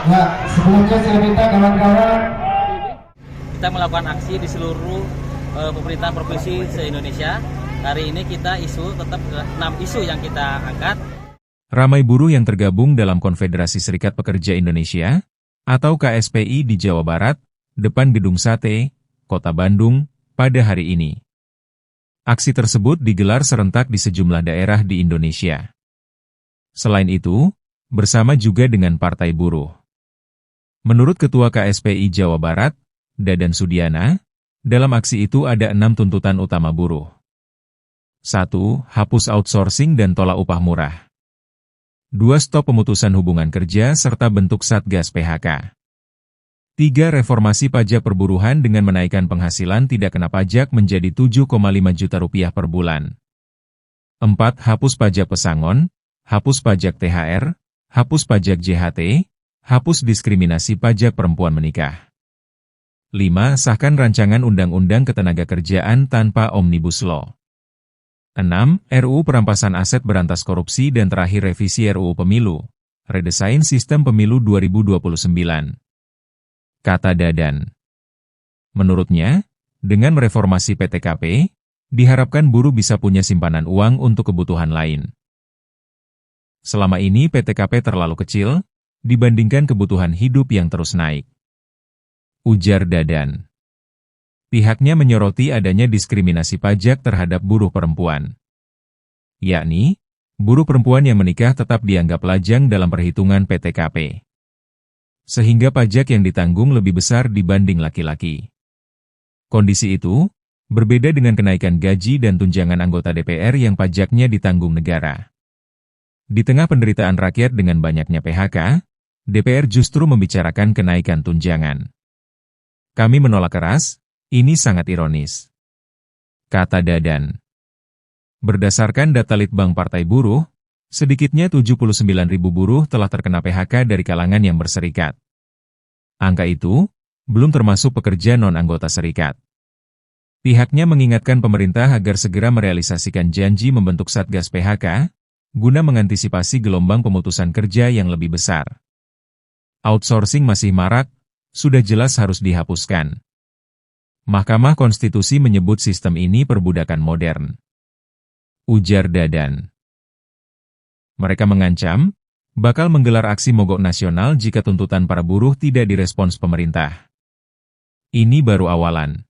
Ya, sebelumnya saya minta kawan-kawan. Kita melakukan aksi di seluruh pemerintahan provinsi se-Indonesia. Hari ini kita tetap 6 isu yang kita angkat. Ramai buruh yang tergabung dalam Konfederasi Serikat Pekerja Indonesia, atau KSPI di Jawa Barat, depan Gedung Sate, Kota Bandung, pada hari ini. Aksi tersebut digelar serentak di sejumlah daerah di Indonesia. Selain itu, bersama juga dengan Partai Buruh. Menurut Ketua KSPI Jawa Barat, Dadan Sudiana, dalam aksi itu ada 6 tuntutan utama buruh. 1. Hapus outsourcing dan tolak upah murah. 2. Stop pemutusan hubungan kerja serta bentuk Satgas PHK. 3. Reformasi pajak perburuhan dengan menaikkan penghasilan tidak kena pajak menjadi 7,5 juta rupiah per bulan. 4. Hapus pajak pesangon, hapus pajak THR, hapus pajak JHT, hapus diskriminasi pajak perempuan menikah. 5. Sahkan rancangan Undang-Undang Ketenagakerjaan tanpa Omnibus Law. 6. RUU Perampasan Aset Berantas Korupsi dan terakhir revisi RUU Pemilu, redesain sistem pemilu 2029. Kata Dadan. Menurutnya, dengan mereformasi PTKP, diharapkan buruh bisa punya simpanan uang untuk kebutuhan lain. Selama ini PTKP terlalu kecil, dibandingkan kebutuhan hidup yang terus naik. Ujar Dadan. Pihaknya menyoroti adanya diskriminasi pajak terhadap buruh perempuan. Yakni, buruh perempuan yang menikah tetap dianggap lajang dalam perhitungan PTKP. Sehingga pajak yang ditanggung lebih besar dibanding laki-laki. Kondisi itu, berbeda dengan kenaikan gaji dan tunjangan anggota DPR yang pajaknya ditanggung negara. Di tengah penderitaan rakyat dengan banyaknya PHK, DPR justru membicarakan kenaikan tunjangan. Kami menolak keras, ini sangat ironis. Kata Dadan. Berdasarkan data Litbang Partai Buruh, sedikitnya 79.000 buruh telah terkena PHK dari kalangan yang berserikat. Angka itu, belum termasuk pekerja non-anggota serikat. Pihaknya mengingatkan pemerintah agar segera merealisasikan janji membentuk Satgas PHK, guna mengantisipasi gelombang pemutusan kerja yang lebih besar. Outsourcing masih marak, sudah jelas harus dihapuskan. Mahkamah Konstitusi menyebut sistem ini perbudakan modern. Ujar Dadan. Mereka mengancam, bakal menggelar aksi mogok nasional jika tuntutan para buruh tidak direspons pemerintah. Ini baru awalan.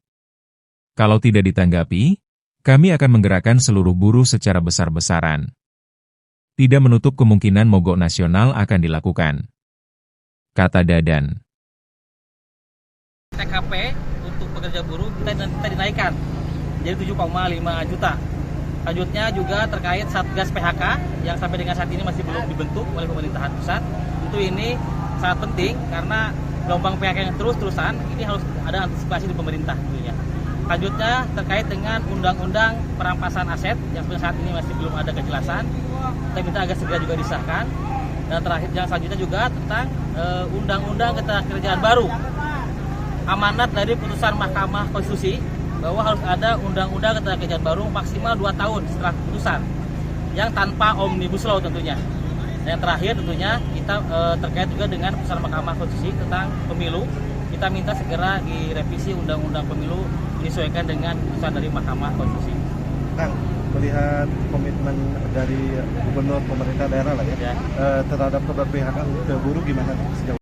Kalau tidak ditanggapi, kami akan menggerakkan seluruh buruh secara besar-besaran. Tidak menutup kemungkinan mogok nasional akan dilakukan. Kata Dadan. TKP untuk pekerja buruh kita dinaikkan jadi 7,5 juta. Lanjutnya juga terkait Satgas PHK yang sampai dengan saat ini masih belum dibentuk oleh pemerintahan pusat. Tentu ini sangat penting karena gelombang PHK yang terus-terusan ini harus ada antisipasi di pemerintah tentunya. Lanjutnya terkait dengan Undang-Undang Perampasan Aset yang saat ini masih belum ada kejelasan. Kita minta agar segera juga disahkan. Dan terakhir yang selanjutnya juga tentang Undang-Undang Ketenagakerjaan baru. Amanat dari putusan Mahkamah Konstitusi bahwa harus ada Undang-Undang Ketenagakerjaan baru maksimal 2 tahun setelah putusan yang tanpa Omnibus Law tentunya. Dan yang terakhir tentunya kita terkait juga dengan putusan Mahkamah Konstitusi tentang pemilu. Kita minta segera direvisi Undang-Undang Pemilu menyesuaikan dengan putusan dari Mahkamah Konstitusi. Kang, melihat komitmen dari gubernur pemerintah daerah lah ya, terhadap keberpihakan ke buruh gimana sejauh